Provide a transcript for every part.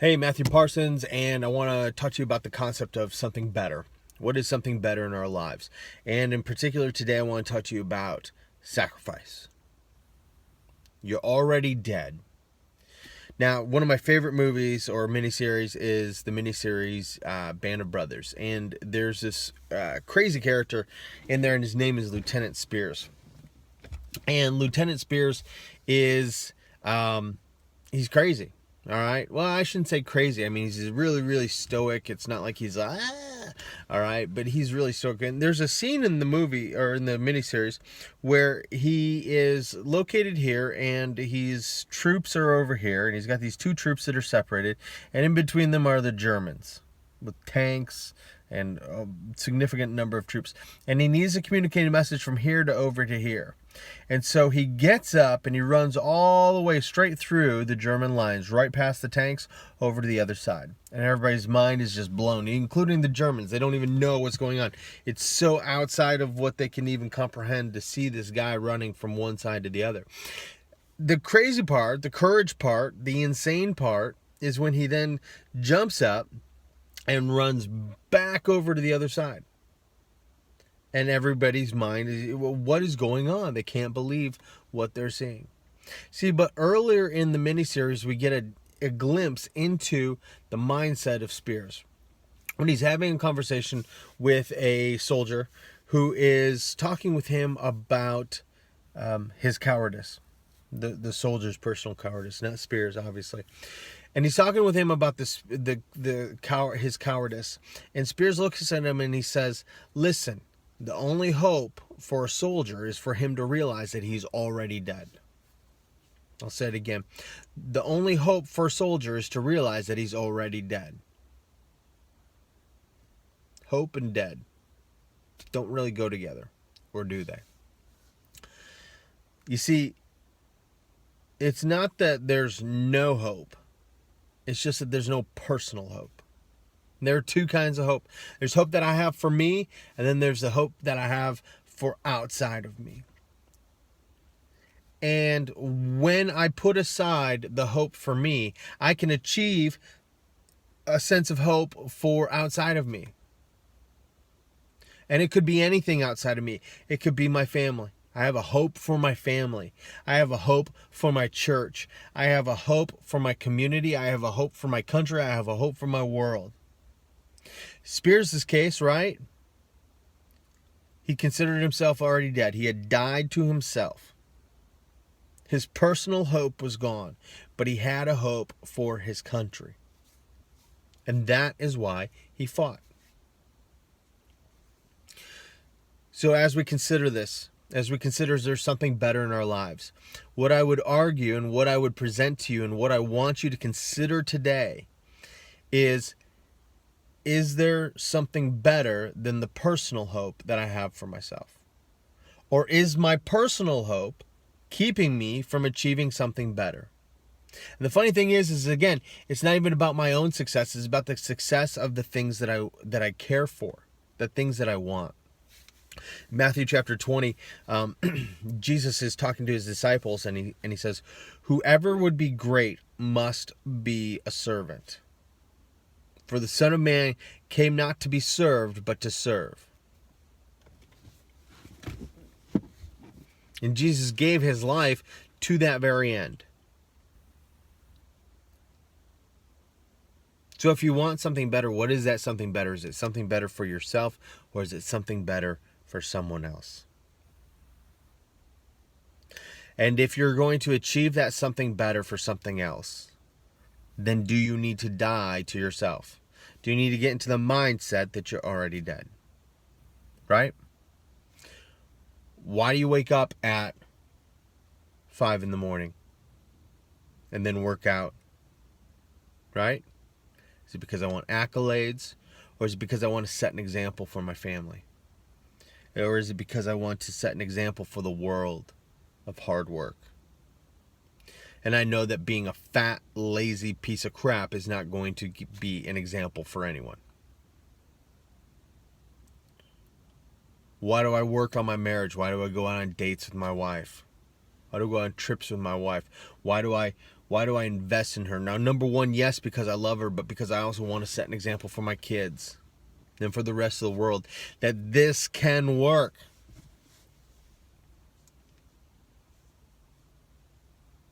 Hey, Matthew Parsons, and I want to talk to you about the concept of something better. What is something better in our lives? And in particular, today I want to talk to you about sacrifice. You're already dead. Now, one of my favorite movies or miniseries is the miniseries Band of Brothers. And there's this crazy character in there, and his name is Lieutenant Spears. And Lieutenant Spears is, he's crazy. All right. Well, I shouldn't say crazy. I mean, he's really, really stoic. It's not like he's all right, but he's really stoic. And there's a scene in the movie or in the miniseries where he is located here and his troops are over here, and he's got these two troops that are separated, and in between them are the Germans with tanks and a significant number of troops. And he needs to communicate a message from here to over to here. And so he gets up and he runs all the way straight through the German lines, right past the tanks, over to the other side. And everybody's mind is just blown, including the Germans. They don't even know what's going on. It's so outside of what they can even comprehend to see this guy running from one side to the other. The crazy part, the courage part, the insane part is when he then jumps up and runs back over to the other side. And everybody's mind is, well, what is going on? They can't believe what they're seeing. See, but earlier in the miniseries, we get a glimpse into the mindset of Spears. When he's having a conversation with a soldier who is talking with him about his cowardice. The soldier's personal cowardice, not Spears, obviously. And he's talking with him about his cowardice. And Spears looks at him and he says, listen, the only hope for a soldier is for him to realize that he's already dead. I'll say it again. The only hope for a soldier is to realize that he's already dead. Hope and dead don't really go together, or do they? You see, it's not that there's no hope. It's just that there's no personal hope. There are two kinds of hope. There's hope that I have for me, and then there's the hope that I have for outside of me. And when I put aside the hope for me, I can achieve a sense of hope for outside of me. And it could be anything outside of me. It could be my family. I have a hope for my family. I have a hope for my church. I have a hope for my community. I have a hope for my country. I have a hope for my world. Spears' case, right? He considered himself already dead. He had died to himself. His personal hope was gone, but he had a hope for his country. And that is why he fought. So as we consider this, as we consider there's something better in our lives, what I would argue and what I would present to you and what I want you to consider today is there something better than the personal hope that I have for myself? Or is my personal hope keeping me from achieving something better? And the funny thing is again, it's not even about my own success. It's about the success of the things that I care for, the things that I want. Matthew chapter 20, Jesus is talking to his disciples, and he says, whoever would be great must be a servant. For the Son of Man came not to be served, but to serve. And Jesus gave his life to that very end. So if you want something better, what is that something better? Is it something better for yourself, or is it something better for someone else? And if you're going to achieve that something better for something else, then do you need to die to yourself? Do you need to get into the mindset that you're already dead? Right? Why do you wake up at 5 in the morning and then work out? Right? Is it because I want accolades? Or is it because I want to set an example for my family? Or is it because I want to set an example for the world of hard work? And I know that being a fat, lazy piece of crap is not going to be an example for anyone. Why do I work on my marriage? Why do I go out on dates with my wife? Why do I go on trips with my wife? Why do Why do I invest in her? Now, number one, yes, because I love her, but because I also want to set an example for my kids and for the rest of the world that this can work.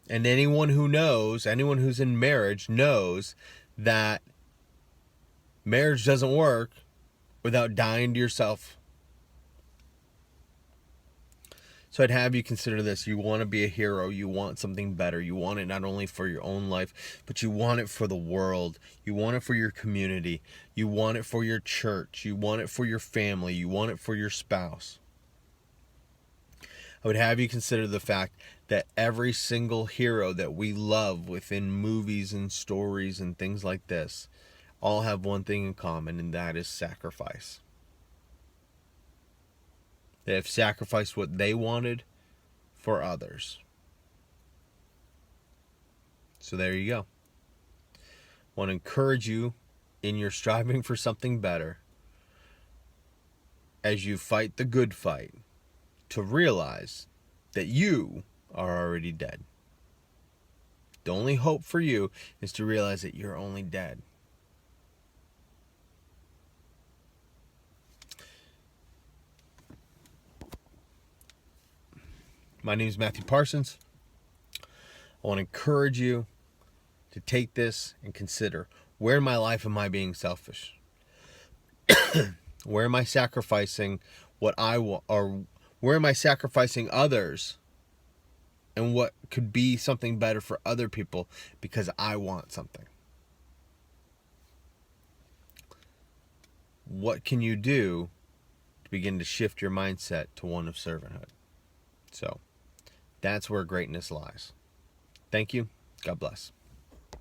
And anyone who knows, anyone who's in marriage knows that marriage doesn't work without dying to yourself. So I'd have you consider this. You want to be a hero. You want something better. You want it not only for your own life, but you want it for the world. You want it for your community. You want it for your church. You want it for your family. You want it for your spouse. I would have you consider the fact that every single hero that we love within movies and stories and things like this all have one thing in common, and that is sacrifice. They have sacrificed what they wanted for others. So there you go. I want to encourage you in your striving for something better, as you fight the good fight, to realize that you are already dead. The only hope for you is to realize that you're only dead. My name is Matthew Parsons. I want to encourage you to take this and consider, where in my life am I being selfish? Where am I sacrificing what I want, or where am I sacrificing others and what could be something better for other people because I want something? What can you do to begin to shift your mindset to one of servanthood? So that's where greatness lies. Thank you. God bless.